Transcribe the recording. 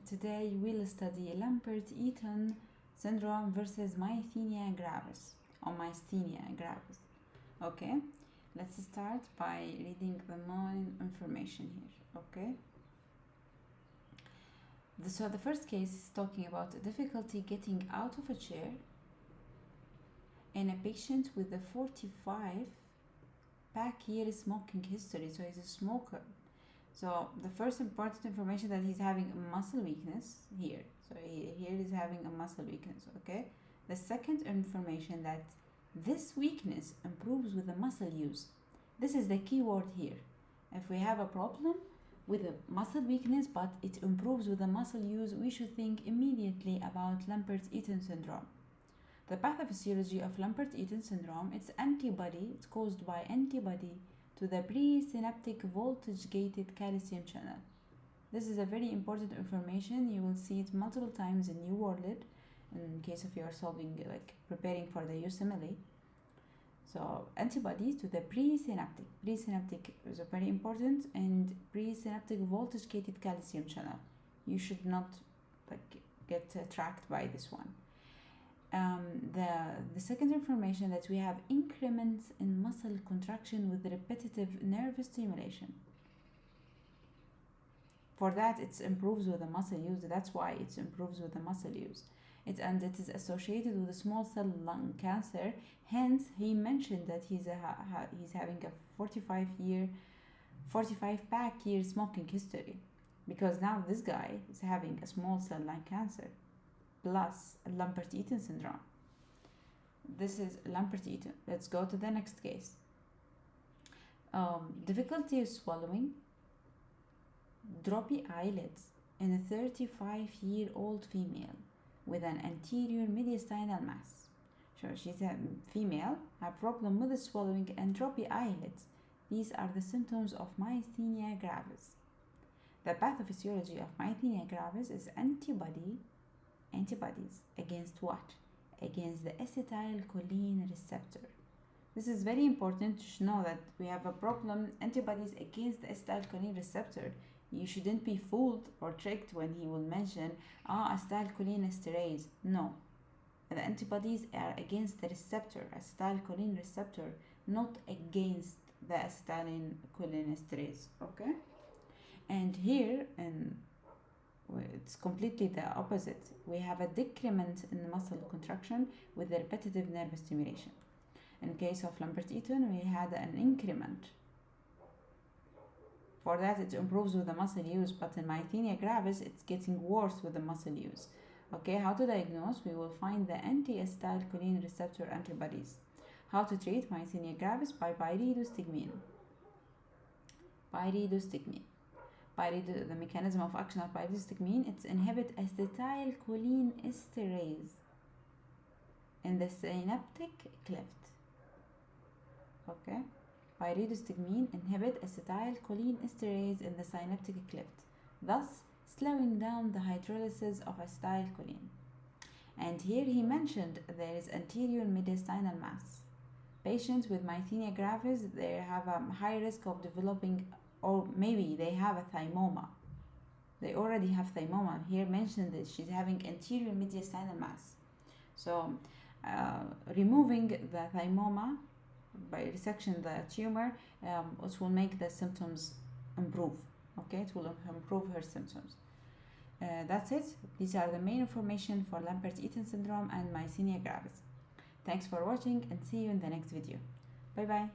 Today we'll study Lambert Eaton syndrome versus Myasthenia gravis or Myasthenia gravis. Okay, let's start by reading the main information here. Okay, so the first case is talking about difficulty getting out of a chair in a patient with a 45 pack year smoking history. So he's a smoker. So the first important information that he's having a muscle weakness here. So here is having a muscle weakness, okay? The second information that this weakness improves with the muscle use. This is the key word here. If we have a problem with a muscle weakness but it improves with the muscle use, we should think immediately about Lambert Eaton syndrome. The pathophysiology of Lambert Eaton syndrome, it's caused by antibody to the presynaptic voltage-gated calcium channel. This is a very important information. You will see it multiple times in New World in case of you are preparing for the usmle. So antibodies to the presynaptic is very important, and presynaptic voltage-gated calcium channel. You should not get tracked by this one. The second information that we have increments in muscle contraction with repetitive nerve stimulation. For that, it improves with the muscle use. That's why it improves with the muscle use. It is associated with a small cell lung cancer. Hence, he mentioned that he's having a 45 pack year smoking history, because now this guy is having a small cell lung cancer plus Lambert Eaton syndrome. This is Lambert Eaton. Let's go to the next case. Difficulty swallowing, droppy eyelids in a 35-year-old female with an anterior mediastinal mass. So she's a female, a problem with the swallowing and droppy eyelids. These are the symptoms of Myasthenia gravis. The pathophysiology of Myasthenia gravis is antibodies against what? Against the acetylcholine receptor. This is very important to know that we have a problem, antibodies against the acetylcholine receptor. You shouldn't be fooled or tricked when he will mention acetylcholinesterase. No, the antibodies are against the receptor, acetylcholine receptor, not against the acetylcholinesterase. Okay, and here it's completely the opposite. We have a decrement in muscle contraction with the repetitive nerve stimulation. In case of Lambert Eaton, we had an increment. For that, it improves with the muscle use, but in Myasthenia gravis, it's getting worse with the muscle use. Okay, how to diagnose? We will find the anti-acetylcholine receptor antibodies. How to treat Myasthenia gravis? By pyridostigmine. The mechanism of action of pyridostigmine, it's inhibit acetylcholinesterase in the synaptic cleft. Okay, pyridostigmine inhibit acetylcholinesterase in the synaptic cleft, thus slowing down the hydrolysis of acetylcholine. And here he mentioned there is anterior mediastinal mass. Patients with Myasthenia gravis, they have a high risk of developing, or maybe they have a thymoma. They already have thymoma. Here mentioned that she's having anterior mediastinal mass. So removing the thymoma by resection the tumor, it will make the symptoms improve. Okay, it will improve her symptoms. That's it. These are the main information for Lambert Eaton syndrome and Myasthenia gravis. Thanks for watching and see you in the next video. Bye bye.